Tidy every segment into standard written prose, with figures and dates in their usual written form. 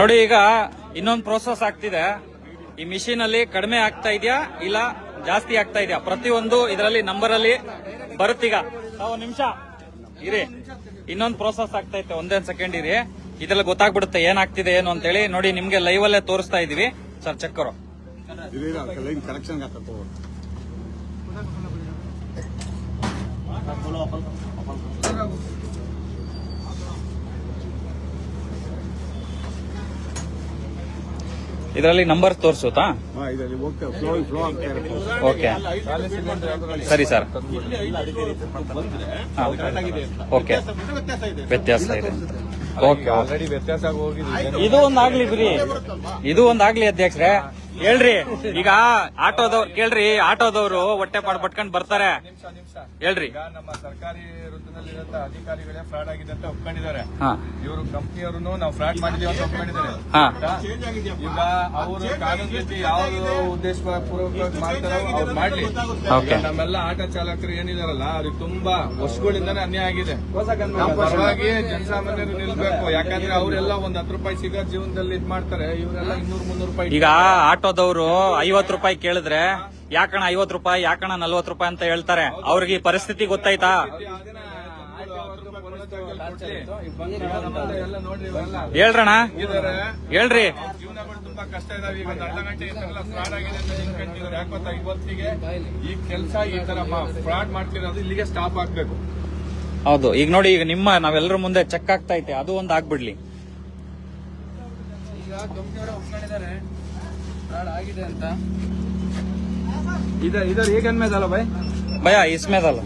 ನೋಡಿ, ಈಗ ಇನ್ನೊಂದು ಪ್ರೋಸೆಸ್ ಆಗ್ತಿದೆ. ಈ ಮಿಷಿನ್ ಅಲ್ಲಿ ಕಡಿಮೆ ಆಗ್ತಾ ಇದೆಯಾ ಇಲ್ಲ ಜಾಸ್ತಿ ಆಗ್ತಾ ಇದೆಯಾ, ಪ್ರತಿಯೊಂದು ಇದರಲ್ಲಿ ನಂಬರ್ ಅಲ್ಲಿ ಬರುತ್ತೀಗ. ಒಂದು ನಿಮಿಷ ಇರಿ, ಇನ್ನೊಂದು ಪ್ರೋಸೆಸ್ ಆಗ್ತಾ ಇತ್ತೆ, ಒಂದೇ ಸೆಕೆಂಡ್ ಇರಿ. ಇದ್ರಲ್ಲಿ ಗೊತ್ತಾಗ್ಬಿಡುತ್ತೆ ಏನಾಗ್ತಿದೆ ಏನು ಅಂತ ಹೇಳಿ. ನೋಡಿ, ನಿಮ್ಗೆ ಲೈವ್ ಅಲ್ಲೇ ತೋರಿಸ್ತಾ ಇದೀವಿ ಸರ್. ಚೆಕ್ ಕರೋ ಇದರಲ್ಲಿ ನಂಬರ್ ತೋರಿಸುತ್ತಾ? ಓಕೆ, ಸರಿ ಸರ್. ಓಕೆ, ವ್ಯತ್ಯಾಸ ಇದೆ. ಓಕೆ, ಇದು ಒಂದಾಗ್ಲಿ ಬಿಡಿ, ಇದು ಒಂದಾಗ್ಲಿ ಅಧ್ಯಕ್ಷರೇ. ಹೇಳ್ರಿ, ಈಗ ಆಟೋದವ್ರು ಕೇಳ್ರಿ, ಆಟೋದವರು ಹೊಟ್ಟೆ ಪಾಡ್ ಪಟ್ಕೊಂಡ್ ಬರ್ತಾರೆ. ಹೇಳ್ರಿ, ನಮ್ಮ ಸರ್ಕಾರಿ ವೃತ್ತದಲ್ಲಿರುವಂತ ಅಧಿಕಾರಿಗಳೇ ಫ್ರಾಡ್ ಆಗಿದೆ ಅಂತ ಒಪ್ಕೊಂಡಿದ್ದಾರೆ. ಇವರು ಕಂಪ್ನಿಯವರು ನಾವು ಫ್ರಾಡ್ ಮಾಡಿದೀವಿ ಅಂತ ಒಪ್ಕೊಂಡಿದ್ದಾರೆ. ಈಗ ಅವರು ಕಾನೂನು ರೀತಿ ಯಾವ ಉದ್ದೇಶ ಪೂರ್ವಕವಾಗಿ ಮಾಡ್ತಾರೋ ಅವ್ರು ಮಾಡ್ಲಿ. ನಮ್ಮೆಲ್ಲ ಆಟೋ ಚಾಲಕರು ಏನಿದಾರಲ್ಲ ಅವ್ರಿಗೆ ತುಂಬಾ ವರ್ಷಗಳಿಂದಾನೇ ಅನ್ಯಾಯ ಆಗಿದೆ. ಪರವಾಗಿ ಜನಸಾಮಾನ್ಯರು ನಿಲ್ಬೇಕು. ಯಾಕಂದ್ರೆ ಅವರೆಲ್ಲ ಒಂದ್ 10 ರೂಪಾಯಿ ಸಿಗೋ ಜೀವನದಲ್ಲಿ ಇದ್ ಮಾಡ್ತಾರೆ. ಇವರೆಲ್ಲ 200-300 ರೂಪಾಯಿ. ಈಗ ಆಟೋದವರು 50 ರೂಪಾಯಿ ಕೇಳಿದ್ರೆ ಯಾಕಣ 50 ರೂಪಾಯಿ, ಯಾಕಣ 40 ರೂಪಾಯಿ ಅಂತ ಹೇಳ್ತಾರೆ. ಅವ್ರಿಗೆ ಈ ಪರಿಸ್ಥಿತಿ ಗೊತ್ತಾಯ್ತಾ? ಹೇಳ್ರಣ, ಹೇಳ್ರಿ. ಜೀವನಗಳು ತುಂಬಾ ಕಷ್ಟ ಇದಾವೆ. ಈಗ ಒಂದು ಅರ್ಧ ಗಂಟೆ ಫ್ರಾಡ್ ಆಗಿದೆ ಅಂತ ನಿಂತ್ಕೊಂಡಿದ್ದಾರೆ. ಯಾಕೆ ಗೊತ್ತಾ, ಇವತ್ತಿಗೆ ಈ ಕೆಲಸ ಈ ತರ ಫ್ರಾಡ್ ಮಾಡ್ತಿರೋದು ಇಲ್ಲಿಗೆ ಸ್ಟಾಪ್ ಆಗ್ಬೇಕು. ಹೌದು. ಈಗ ನೋಡಿ, ಈಗ ನಿಮ್ಮ ನಾವೆಲ್ಲರ ಮುಂದೆ ಚೆಕ್ ಆಗ್ತಾ ಐತೆ, ಅದು ಒಂದು ಆಗ್ಬಿಡ್ಲಿ. ಈಗ ಕಂಪ್ನಿಯವರು ಒಪ್ಕೊಂಡಿದ್ದಾರೆ ಫ್ರಾಡ್ ಆಗಿದೆ ಅಂತ. इधर एक गन में डालो भाई. भैया इसमें डालो.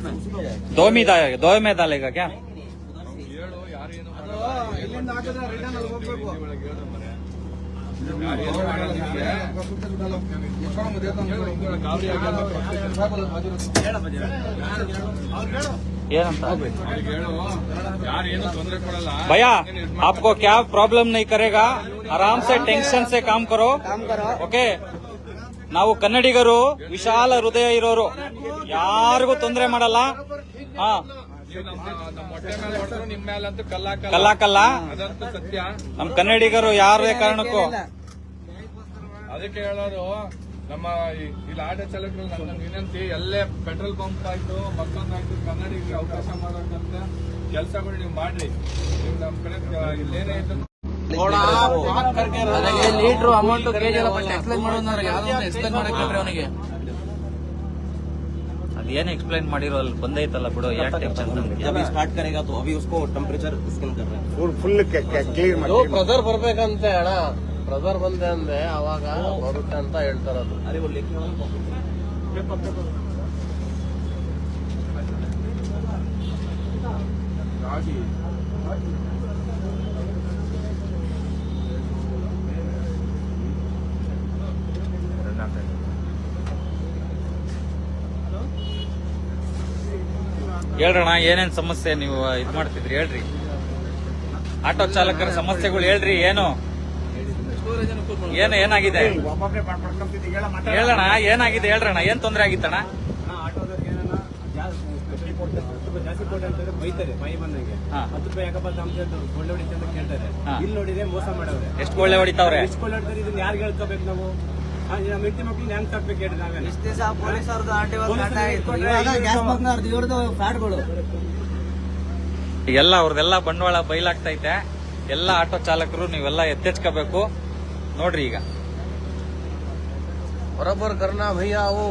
दो में डालेगा क्या? भैया आपको क्या प्रॉब्लम नहीं करेगा, आराम से टेंशन से काम करो. ओके, ನಾವು ಕನ್ನಡಿಗರು ವಿಶಾಲ ಹೃದಯ ಇರೋರು, ಯಾರಿಗೂ ತೊಂದರೆ ಮಾಡಲ್ಲ. ಕಲ್ಲ ಸತ್ಯ. ನಮ್ ಕನ್ನಡಿಗರು ಯಾರೇ ಕಾರಣಕ್ಕೂ. ಅದಕ್ಕೆ ಹೇಳೋರು ನಮ್ಮ ಇಲ್ಲಿ ಆಟೋ ಚಾಲಕರು ನನ್ನ ವಿನಂತಿ, ಎಲ್ಲೇ ಪೆಟ್ರೋಲ್ ಪಂಪ್ ಆಯ್ತು ಮತ್ತೊಂದಾಯ್ತು ಕನ್ನಡಿಗರಿಗೆ ಅವಕಾಶ ಮಾಡೋದಂತ ಕೆಲಸಗಳು ನೀವು ಮಾಡ್ರಿ. ನೀವು ನಮ್ ಕಡೆ ಇಲ್ಲೇನೇ ಇತ್ತು ಲೀಟರ್ ಅಮೌಂಟ್ ಕೆಜಿ ಎಲ್ಲ ಎಕ್ಸ್ಪ್ಲೈನ್ ಮಾಡೋದು ಎಕ್ಸ್ಪ್ಲೈನ್ ಮಾಡಕ್ಕೆ ಅವನಿಗೆ ಅದೇನು ಎಕ್ಸ್ಪ್ಲೈನ್ ಮಾಡಿರೋ ಅಲ್ಲಿ ಬಂದೈತಲ್ಲ ಬಿಡು. ಯಾಕೆ ಟೆನ್ಷನ್? अभी स्टार्ट करेगा तो अभी उसको टेम्परेचर स्कैन कर रहे हैं. ಫುಲ್ ಕ್ಲಿಯರ್ ಮಾಡಿ. ಪ್ರೆಸರ್ ಬರ್ಬೇಕಂತೆ ಅಣ್ಣ, ಪ್ರೆಸರ್ ಬಂದೆ ಅಂದ್ರೆ ಅವಾಗ ಬರುತ್ತೆ ಅಂತ ಹೇಳ್ತಾರದು. अरे वो लेके ಹೇಳ್ರಣ, ಏನೇನ್ ಸಮಸ್ಯೆ ನೀವು ಇದ್ ಮಾಡ್ತಿದ್ರಿ ಹೇಳ್ರಿ. ಆಟೋ ಚಾಲಕರ ಸಮಸ್ಯೆಗಳು ಹೇಳ್ರಿ. ಏನಾಗಿದೆ ಹೇಳೋಣ, ಏನಾಗಿದೆ ಹೇಳ್ರಣ, ಏನ್ ತೊಂದರೆ ಆಗಿತ್ತಣ್ಣ? ಜಾಸ್ತಿ ಕೊಟ್ಟೆ ಅಂತಂದ್ರೆ ಬೈತಾರೆ, ಮೈ ಬಂದಂಗೆ 10 ರೂಪಾಯಿ ಯಾಕಪ್ಪ ಕೊಳ್ಳೆ ಹೊಡಿತೆ ಅಂತ ಕೇಳ್ತಾರೆ. ಇಲ್ಲಿ ನೋಡಿದ್ರೆ ಮೋಸ ಮಾಡವ್ರೆ. ಎಷ್ಟು ಕೊಳ್ಳೆ ಹೊಡಿತಾವ್ರೆ? ಎಷ್ಟು ಕೊಳ್ಳೆ ಹೊಡಿತಾರೆ, ಇದನ್ನ ಯಾರು ಹೇಳ್ಕೋಬೇಕು ನಾವು? ನಮ್ಮ ಹೆಂಡತಿ ಮಕ್ಳು ಹೆಂಗ್ ತಪ್ಪಬೇಕು ಹೇಳ್ರಿ? ನಾವೇನು ಇಷ್ಟು ದಿವಸ ಪೊಲೀಸ್ ಎಲ್ಲ ಅವ್ರದೆಲ್ಲ ಬಂಡವಾಳ ಬಯಲಾಗ್ತೈತೆ. ಎಲ್ಲ ಆಟೋ ಚಾಲಕರು ನೀವೆಲ್ಲ ಎತ್ತೆಚ್ಕೋಬೇಕು ನೋಡ್ರಿ. ಈಗ बराबर करना भैया वो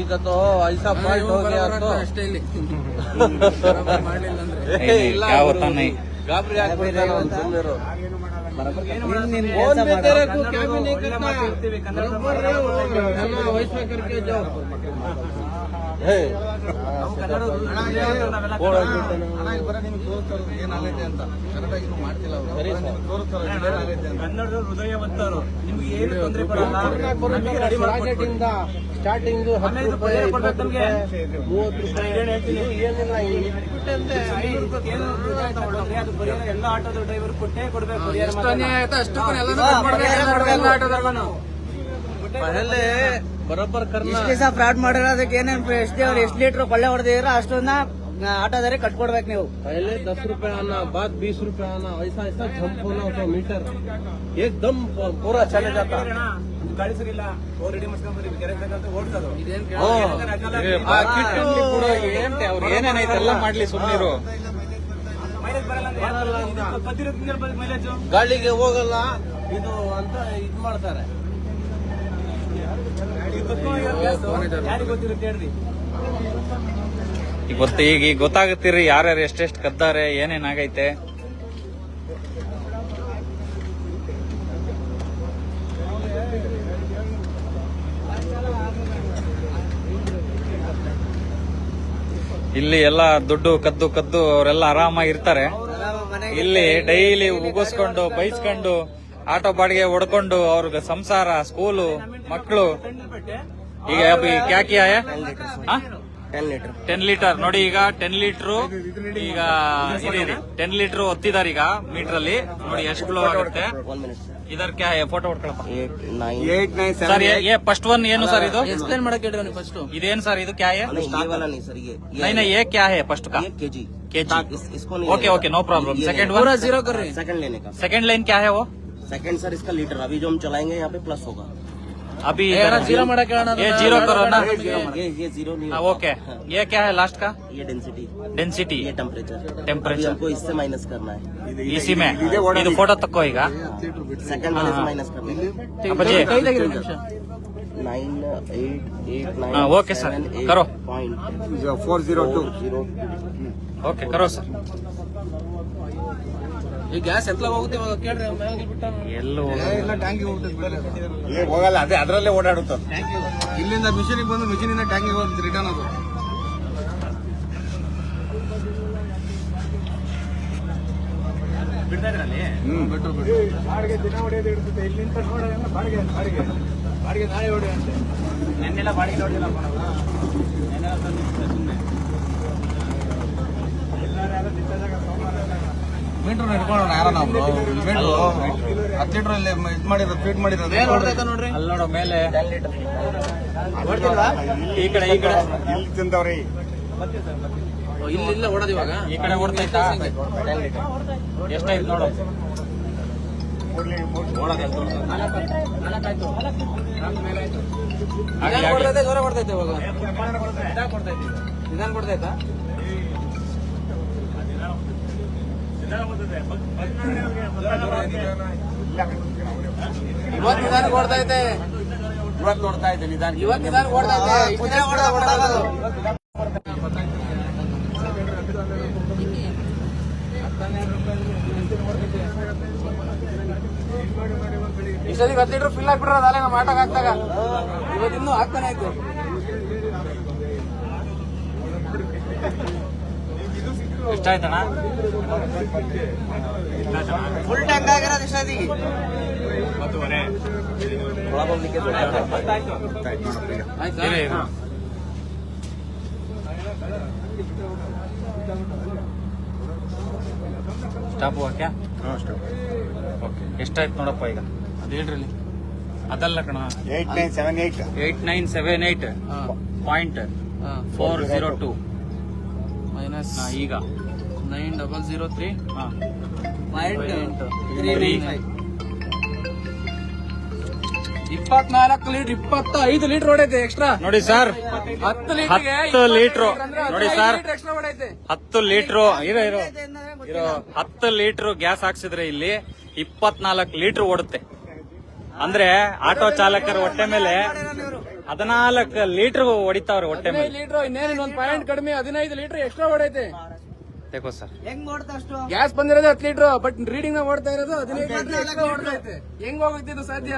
ಈಗ तो ऐसा फाल्ट हो गया तो क्या होता नहीं. ಗಾಬರಿ ಆಗ್ಬಿಡ್ತಾರೆ ಸುಮ್ಮನಿರು. ವಯಸ್ಸ करके जाओ. ಏನಾಗೈತೆ ಅಂತ ಕರೆಕ್ಟಾಗಿ ಮಾಡ್ತಿಲ್ಲ ಅವರು. ಕನ್ನಡದ ಹೃದಯವಂತರು, ನಿಮ್ಗೆ ಏನು ತೊಂದರೆ ಬರಲ್ಲ. ಸ್ಟಾರ್ಟಿಂಗ್ 10 ರೂಪಾಯಿ 20 ರೂಪಾಯಿ 30 ರೂಪಾಯಿ ಏನಿಲ್ಲ. ಅದು ಪರಿಹಾರ ಎಲ್ಲ ಆಟೋದ ಡ್ರೈವರ್ ಕೊಟ್ಟೇ ಕೊಡ್ಬೇಕು. ಬರೋಬ್ಬರ್ ಇಷ್ಟು ದಿವಸ ಫ್ರಾಡ್ ಮಾಡಿರೋದಕ್ಕೆ ಏನೇನು ಎಷ್ಟು ಲೀಟರ್ ಕೊಳ್ಳೆ ಹೊಡೆದಿರೋ ಅಷ್ಟನ್ನ ಆಟೋದಾರೆ ಕಟ್ಕೊಡ್ಬೇಕು ನೀವು. पहले 10 रुपए आना, बाद 20 रुपए आना, ऐसा ऐसा जंप होना उसका मीटर एकदम पूरा चले जाता. ಗಾಡಿ ಸರಿ ಇಲ್ಲ, ರೆಡಿ ಮಾಡ್ಸ್ಕೊಂಡ್ಬರ್ರಿ, ಕೆರೆ ಬೇಕಂತ ಓಡ್ಸೋದು. ಅವ್ರು ಏನೇನೈತೆ ಎಲ್ಲ ಮಾಡ್ಲಿ, ಸುಮ್ಮನಿರು. ಮೈಲೇಜ್ ಬರಲ್ಲ ಅಂದ್ರೆ 10 ಮೈಲೇಜ್ ಗಾಳಿಗೆ ಹೋಗಲ್ಲ ಇದು ಅಂತ ಇದ್ ಮಾಡ್ತಾರೆ. ಯಾರಿಗೆ ಗೊತ್ತಿರುತ್ತೆ ಹೇಳ್ರಿ. ಈಗ ಗೊತ್ತಾಗುತ್ತೀರಿ ಯಾರ್ಯಾರು ಎಷ್ಟೆಷ್ಟು ಕದ್ದಾರೆ, ಏನೇನಾಗೈತೆ. ಇಲ್ಲಿ ಎಲ್ಲ ದುಡ್ಡು ಕದ್ದು ಅವರೆಲ್ಲ ಆರಾಮಾಗಿರ್ತಾರೆ. ಇಲ್ಲಿ ಡೈಲಿ ಉಗಿಸ್ಕೊಂಡು ಬೈಸ್ಕೊಂಡು ಆಟೋ ಬಾಡಿಗೆ ಹೊಡ್ಕೊಂಡು ಅವ್ರಿಗೆ ಸಂಸಾರ, ಸ್ಕೂಲು, ಮಕ್ಕಳು. ಈಗ ಕ್ಯಾ ಕಿಯಾ ಹೈ? 10 ಲೀಟರ್ ನೋಡಿ. ಈಗ 10 ಲೀಟರ್ ಈಗ 10 ಲೀಟರ್ ಒತ್ತಿದಾರೆ ಈಗ ಮೀಟರ್ ಅಲ್ಲಿ. ನೋಡಿ ಎಷ್ಟು ಫ್ಲೋ ಆಗುತ್ತೆ. ಇದರ ಕ್ಯಾ ಹೈ? ಫೋಟೋ ಹೊಡ್ಕೊಳಪ್ಪ ಸರ್. ಫಸ್ಟ್ ಒನ್ ಏನು ಸರ್ ಇದು? ಎಕ್ಸ್ಪ್ಲೇನ್ ಮಾಡಕ್ ಹೇಳ್ರಿ ಫಸ್ಟ್. ಇದೇನು ಸರ್ ಇದು? ಕ್ಯಾ ಹೈ? नहीं ये क्या है फर्स्ट का? KG. Okay okay no problem. Second one पूरा 0 कर रहे हैं. सेकंड लेने का. सेकंड लाइन क्या है वो? सेकंड सर इसका लीटर अभी जो हम चलाएंगे यहाँ पे प्लस होगा. अभी जीरो ಮಾಡಕ್ ಹೇಳೋಣ. ये जीरो करो ना. ये जीरो नहीं हाँ, होगा. ओके. ये क्या है लास्ट का? ये डेंसिटी, डेंसिटी, ये टेम्परेचर. अभी टेम्परेचर हमको इससे माइनस करना है. इसी में ಇದು ಫೋಟೋ ತಕ್ಕೋ ಈಗ. सेकंड वाले से माइनस करना है. ಅಪ್ಪಾಜಿ 9, 8, 8, 9, हाँ, ओके सर, करो. 402. ಓಕೆ ಕರೋ ಸರ್. ಈ ಗ್ಯಾಸ್ ಎತ್ಲ ಹೋಗುತ್ತೆ ಇವಾಗ ಕೇಳ್ರಿ. ಎಲ್ಲೂ ಟ್ಯಾಂಕಿಗೆ ಹೋಗಲ್ಲ, ಅದೇ ಅದರಲ್ಲೇ ಓಡಾಡುತ್ತದೆ. ಇಲ್ಲಿಂದ ಮಿಷಿನಿಗೆ ಬಂದು ಮಿಷಿನಿಂದ ಟ್ಯಾಂಕಿಗೆ ಹೋಗುತ್ತೆ ರಿಟರ್ನ್ ಅದು. ಬಿಡ್ತಾ ಇದ್ರಲ್ಲಿ ಬಿಟ್ರು ಬಾಡಿಗೆ ದಿನ ಹೊಡೆಯೋದು ಇರ್ತದೆ. ಇಲ್ಲಿಂದ ನೋಡೋಣ ಬಾಡಿಗೆ ನಾಳೆ ಹೊಡೆ ಅಂತೆ. ನೆನ್ನೆಲ್ಲ ಬಾಡಿಗೆ ಹೊಡೆಯಲ್ಲಪ್ಪ ನಾವು. ನೆನ್ನೆಲ್ಲ ತಂದಿರ್ತಾರೆ ಸುಮ್ಮನೆ. ಎಲ್ಲರೂ ಯಾರೋ ದಿಟ್ಟಾದಾಗ ಸೋಮವಾರ ಮೀಟರ್ ಇಟ್ಕೊಳ್ಳೋಣ ಯಾರ ನಾವು 10 ಲೀಟರ್ ಇಲ್ಲಿ ಇದು ಮಾಡಿರೋದು, ಫೀಡ್ ಮಾಡಿರೋದು ನೋಡ್ರಿ. ಅಲ್ಲಿ ನೋಡೋ ಮೇಲೆ ಈ ಕಡೆ ಇಲ್ಲಿ ತಿಂದವ್ರಿ. ಇಲ್ಲ ಓಡೋದು ಇವಾಗ. ಈ ಕಡೆ ಓಡ್ತೈತಾ? ಎಷ್ಟಾಯ್ತು ನೋಡು. ಜೋರ ಕೊಡ್ತೈತೆ ಇವಾಗ. ನಿಧಾನ ಕೊಡ್ತೈತಾ? ಇವತ್ತು ನಿಧಾನ ಕೊಡ್ತೈತೆ. ಇವತ್ತು ನೋಡ್ತಾ ಇದ್ದೆ ನಿಧಾನ. ಇವತ್ತು ನಿಧಾನ ಕೊಡ್ತೈತೆ. ಇಷ್ಟೊತ್ತಿಗೆ 10 ಲೀಟರ್ ಫಿಲ್ ಆಗ್ಬಿಟ್ರೆ ಅಲ್ಲೇ ನಮ್ಮ ಆಟೋಗೆ ಹಾಕ್ದಾಗ. ಇವತ್ತಿನ್ನೂ ಆಗ್ತಾನೆ ಆಯ್ತು. ಎಷ್ಟಾಯ್ತಣ್ಣ? ಫುಲ್ ಟ್ಯಾಂಕ್ ಆಗಿರೋದು ಇಷ್ಟೊತ್ತಿಗೆ. ಆಯ್ತಾ? ಇರಿ, ಇರಿ. ಸ್ಟಾಪ್ ಹುआ क्या? ಓಕೆ. ಎಷ್ಟಾಯ್ತು ನೋಡಪ್ಪ ಈಗ ಅದು ಹೇಳ್ರಿ. ಅದಲ್ಲ ಕಣ, 8978 ಪಾಯಿಂಟ್ 402 ಮೈನಸ್ ಈಗ 9003 24 ಲೀಟರ್ 25 ಲೀಟರ್ ಹೊಡೈತೆ ಎಕ್ಸ್ಟ್ರಾ. ನೋಡಿ ಸರ್, 10 10 ಲೀಟ್ರು ನೋಡಿ ಸರ್, ಎಕ್ಸ್ಟ್ರಾ ಹೊಡೈತೆ. 10 ಲೀಟ್ರು ಇರೋ 10 ಲೀಟ್ರು ಗ್ಯಾಸ್ ಹಾಕ್ಸಿದ್ರೆ ಇಲ್ಲಿ 24 ಲೀಟರ್ ಓಡುತ್ತೆ. ಅಂದ್ರೆ ಆಟೋ ಚಾಲಕರ ಹೊಟ್ಟೆ ಮೇಲೆ 14 ಲೀಟರ್ ಹೊಡಿತಾವ್ರೆ ಹೊಟ್ಟೆ ಮೇಲೆ. 15 ಲೀಟರ್ ಇನ್ನೇನು ಒಂದು ಪಾಯಿಂಟ್ ಕಡಿಮೆ 15 ಲೀಟರ್ ಎಕ್ಸ್ಟ್ರಾ ಹೊಡೈತೆ. देखो ಸರ್, ಗ್ಯಾಸ್ ಬಂದಿರೋದು 10 ಲೀಟರ್, ಬಟ್ ರೀಡಿಂಗ್ ನಾಗ ಓಡ್ತಾ ಇರೋದು 15 ಲೀಟರ್ ಹೊಡ್ತೈತೆ. ಹೆಂಗ್ ಹೋಗುತ್ತೆ ಸಾಧ್ಯ?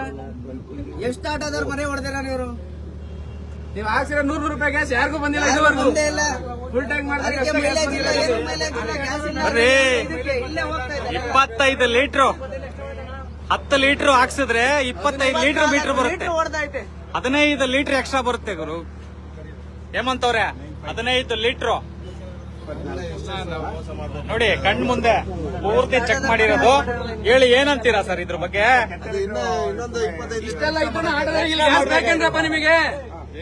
ಎಷ್ಟು ಆಟೋದವ್ರು ಮನೆ ಹೊಡೆದಿರ ನೀವು? ನೀವು ಹಾಕ್ಸಿರೋ 100 ರೂಪಾಯಿ ಗ್ಯಾಸ್ ಯಾರಿಗೂ ಬಂದಿಲ್ಲ ಇದುವರೆಗೂ. ಫುಲ್ ಟ್ಯಾಂಕ್ ಮಾಡಿದ್ರೆ 25 ಲೀಟರ್ 10 ಲೀಟರ್ ಹಾಕ್ಸಿದ್ರೆ 25 ಲೀಟರ್ ಮೀಟರ್ ಬರುತ್ತೆ. 15 ಲೀಟರ್ ಎಕ್ಸ್ಟ್ರಾ ಬರುತ್ತೆ ಗುರು. ಹೇಮಂತವ್ರೆ, 15 ಲೀಟರ್ ನೋಡಿ ಕಣ್ ಮುಂದೆ ಪೂರ್ತಿ ಚೆಕ್ ಮಾಡಿರೋದು. ಹೇಳಿ ಏನಂತೀರಾ ಸರ್ ಇದ್ರ ಬಗ್ಗೆ? ಇಷ್ಟೆಲ್ಲ ಇದ್ದೂ ಆಟೋದಾಗಿಲ್ಲ ಗ್ಯಾಸ್ ಬೇಕೇನ್ರಪ್ಪ ನಿಮಗೆ?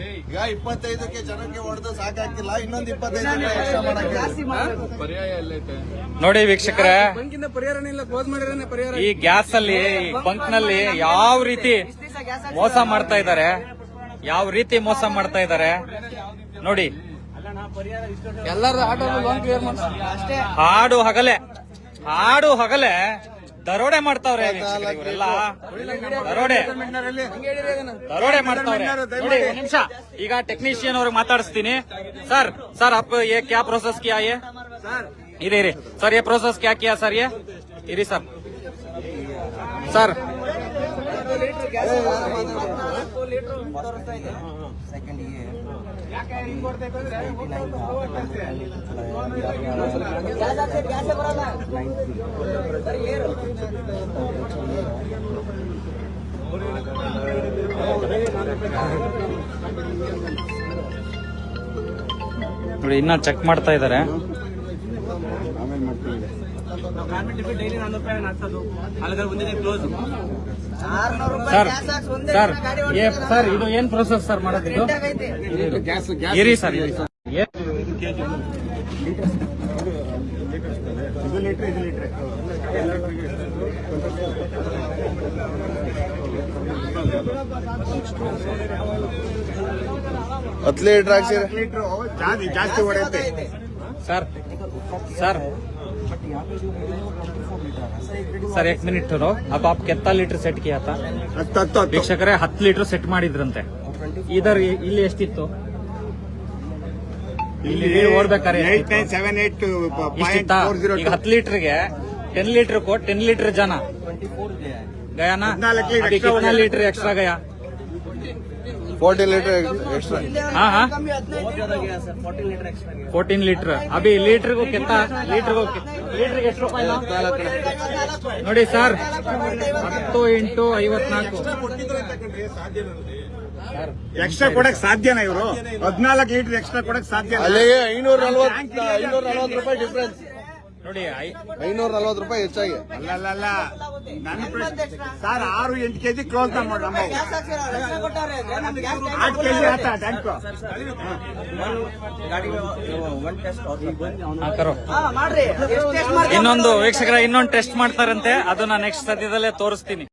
ಈಗ 25ಕ್ಕೆ ಜನಕ್ಕೆ ಹೊಡೆದು ಸಾಕಾಗ್ತಿಲ್ಲ, ಇನ್ನೊಂದು 25 ಎಕ್ಸ್ಟ್ರಾ ಮಾಡಕ್ಕೆ ಪರ್ಯಾಯ ಎಲ್ಲೈತೆ? ನೋಡಿ ವೀಕ್ಷಕರೇ, ಬಂಕಿಂದ ಪರಿಹಾರನೇ ಇಲ್ಲ, ಕ್ಲೋಸ್ ಮಾಡಿದ್ರೆ ಪರಿಹಾರ. ಈ ಗ್ಯಾಸ್ ಅಲ್ಲಿ ಬಂಕ್ ನಲ್ಲಿ ಯಾವ ರೀತಿ ಮೋಸ ಮಾಡ್ತಾ ಇದ್ದಾರೆ, ಯಾವ ರೀತಿ ಮೋಸ ಮಾಡ್ತಾ ಇದ್ದಾರೆ ನೋಡಿ. ಎಲ್ಲಾರು ಆಟೋ ಲೋನ್ ಕ್ಲಿಯರ್ ಮಾಡ್ತಾರೆ. ಹಾಡು ಹಗಲೆ ದರೋಡೆ ಮಾಡ್ತಾವ್ರೆ ವೀಕ್ಷಕರೇ, ಇವರೆಲ್ಲ ದರೋಡೆ ಮಾಡ್ತಾವ್ರೆ ನೋಡಿ. ಒಂದ್ ನಿಮಿಷ, ಈಗ ಟೆಕ್ನಿಷಿಯನ್ ಅವ್ರಿಗೆ ಮಾತಾಡಿಸ್ತೀನಿ. ಸರ್ आप ये क्या प्रोसेस किया ये? इरे सर ये प्रोसेस क्या किया सर? ये इरी सर ಸೆಕೆಂಡ್ ನೋಡಿ ಇನ್ನ ಚೆಕ್ ಮಾಡ್ತಾ ಇದ್ದಾರೆ. ಡೈಲಿ 400 ರೂಪಾಯಿ ಹಾಕ್ಸೋದು, ಅಲ್ಲಿಗೆ ಮುಂದೆ ಕ್ಲೋಸ್. ಸರ್ ಇದು ಏನ್ ಪ್ರೋಸೆಸ್ ಸರ್ ಮಾಡೋದು? ಇರಿ ಸರ್ ಹತ್ತು ಲೀಟರ್ ಹಾಕ್ಸಿ. ಜಾಸ್ತಿ ಹೊಡೆಯುತ್ತೆ सर 1 मिनट ठहरो. अब आप कितना लीटर सेट किया था? ವೀಕ್ಷಕರೇ 10 ಲೀಟರ್ ಸೆಟ್ ಮಾಡಿದ್ರಂತೆ. ಇದರ ಇಲ್ಲಿ ಎಷ್ಟಿತ್ತು? ಇಲ್ಲಿ ಓಡ್ಬೇಕಾರೆ ಇಷ್ಟಿತ್ತಾ? ಈಗ 10 ಲೀಟರ್ಗೆ 10 ಲೀಟರ್ को 10 लीटर जाना गया ना? अभी कितना लीटर एक्स्ट्रा गया? 14 ಲೀಟರ್ ಎಕ್ಸ್ಟ್ರಾ. हाँ 14 14 लीटर. अभी लीटर को कितना? लीटर ಎಷ್ಟು ರೂಪಾಯಿ ನೋಡಿ ಸರ್? 10 × 54 ಎಕ್ಸ್ಟ್ರಾ ಕೊಡಕ್ ಸಾಧ್ಯನಾ? ಇವರು 14 ಲೀಟರ್ ಎಕ್ಸ್ಟ್ರಾ ಕೊಡಕ್ ಸಾಧ್ಯ? ಅಲ್ಲಿಗೆ 540 ರೂಪಾಯಿ ಡಿಫ್ರೆನ್ಸ್ ನೋಡಿ. 540 ರೂಪಾಯಿ ಹೆಚ್ಚಾಗಿ. ಅಲ್ಲ ನನ್ನ ಪ್ರಶ್ನೆ ಸರ್, 6-8 ಕೆಜಿ ಕ್ಲೋಸ್ ಮಾಡಿ 8 ಕೆಜಿ ಆತ ಟ್ಯಾಂಕ್. ಕರೋ ಇನ್ನೊಂದು ವೀಕ್ಷಕರ ಇನ್ನೊಂದು ಟೆಸ್ಟ್ ಮಾಡ್ತಾರಂತೆ, ಅದನ್ನ ನೆಕ್ಸ್ಟ್ ಸದ್ಯದಲ್ಲೇ ತೋರಿಸ್ತೀನಿ.